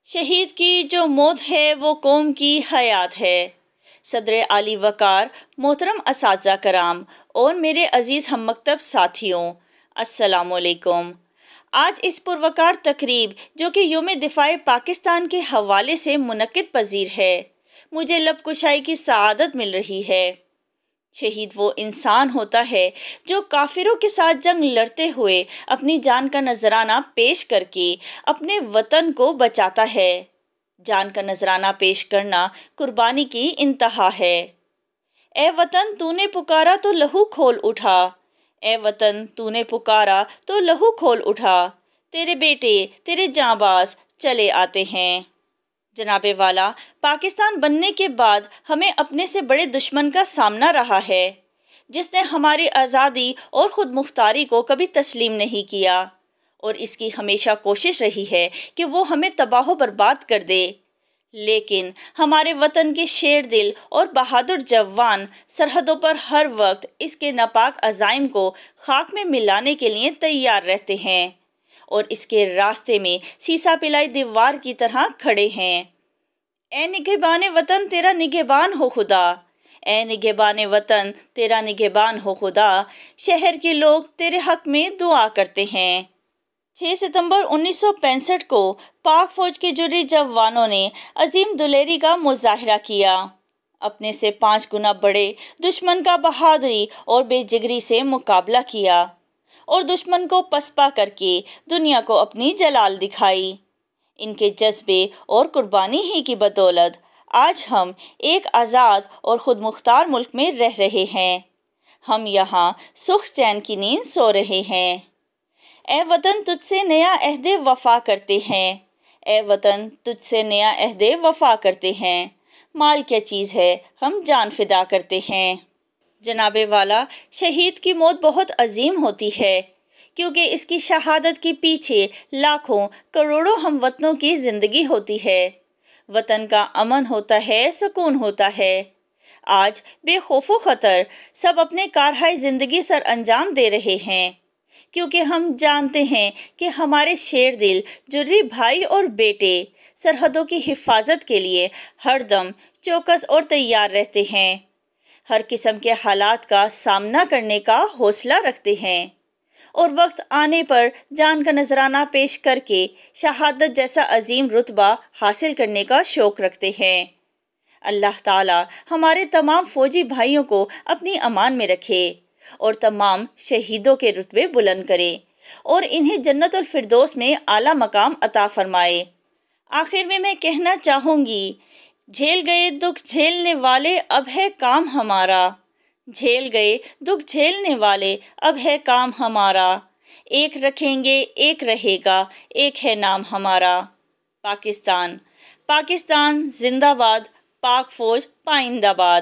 شہید کی جو موت ہے وہ قوم کی حیات ہے۔ صدر عالی وقار، محترم اساتذہ کرام اور میرے عزیز ہم مکتب ساتھیوں، السلام علیکم۔ آج اس پروقار تقریب جو کہ یوم دفاع پاکستان کے حوالے سے منعقد پذیر ہے، مجھے لب کشائی کی سعادت مل رہی ہے۔ شہید وہ انسان ہوتا ہے جو کافروں کے ساتھ جنگ لڑتے ہوئے اپنی جان کا نذرانہ پیش کر کے اپنے وطن کو بچاتا ہے۔ جان کا نذرانہ پیش کرنا قربانی کی انتہا ہے۔ اے وطن تو نے پکارا تو لہو کھول اٹھا، اے وطن تو نے پکارا تو لہو کھول اٹھا، تیرے بیٹے تیرے جانباز چلے آتے ہیں۔ جناب والا، پاکستان بننے کے بعد ہمیں اپنے سے بڑے دشمن کا سامنا رہا ہے، جس نے ہماری آزادی اور خود مختاری کو کبھی تسلیم نہیں کیا، اور اس کی ہمیشہ کوشش رہی ہے کہ وہ ہمیں تباہ و برباد کر دے۔ لیکن ہمارے وطن کے شیر دل اور بہادر جوان سرحدوں پر ہر وقت اس کے ناپاک عزائم کو خاک میں ملانے کے لیے تیار رہتے ہیں، اور اس کے راستے میں سیسا پلائی دیوار کی طرح کھڑے ہیں۔ اے نگہبان وطن تیرا نگہبان ہو خدا، اے نگہبان وطن تیرا نگہبان ہو خدا، شہر کے لوگ تیرے حق میں دعا کرتے ہیں۔ 6 ستمبر 1965 کو پاک فوج کے جرحی جوانوں نے عظیم دلیری کا مظاہرہ کیا، اپنے سے 5 گنا بڑے دشمن کا بہادری اور بے جگری سے مقابلہ کیا، اور دشمن کو پسپا کر کے دنیا کو اپنی جلال دکھائی۔ ان کے جذبے اور قربانی ہی کی بدولت آج ہم ایک آزاد اور خود مختار ملک میں رہ رہے ہیں۔ ہم یہاں سکھ چین کی نیند سو رہے ہیں۔ اے وطن تجھ سے نیا عہد وفا کرتے ہیں، اے وطن تجھ سے نیا عہد وفا کرتے ہیں، مال کیا چیز ہے ہم جان فدا کرتے ہیں۔ جناب والا، شہید کی موت بہت عظیم ہوتی ہے، کیونکہ اس کی شہادت کے پیچھے لاکھوں کروڑوں ہم وطنوں کی زندگی ہوتی ہے۔ وطن کا امن ہوتا ہے، سکون ہوتا ہے۔ آج بے خوف و خطر سب اپنے کارہائے زندگی سر انجام دے رہے ہیں، کیونکہ ہم جانتے ہیں کہ ہمارے شیر دل جرحی بھائی اور بیٹے سرحدوں کی حفاظت کے لیے ہر دم چوکس اور تیار رہتے ہیں، ہر قسم کے حالات کا سامنا کرنے کا حوصلہ رکھتے ہیں، اور وقت آنے پر جان کا نذرانہ پیش کر کے شہادت جیسا عظیم رتبہ حاصل کرنے کا شوق رکھتے ہیں۔ اللہ تعالی ہمارے تمام فوجی بھائیوں کو اپنی امان میں رکھے، اور تمام شہیدوں کے رتبے بلند کرے، اور انہیں جنت الفردوس میں اعلیٰ مقام عطا فرمائے۔ آخر میں کہنا چاہوں گی، جھیل گئے دکھ جھیلنے والے اب ہے کام ہمارا، جھیل گئے دکھ جھیلنے والے اب ہے کام ہمارا، ایک رکھیں گے ایک رہے گا، ایک ہے نام ہمارا۔ پاکستان، پاکستان زندہ باد، پاک فوج پائندہ باد۔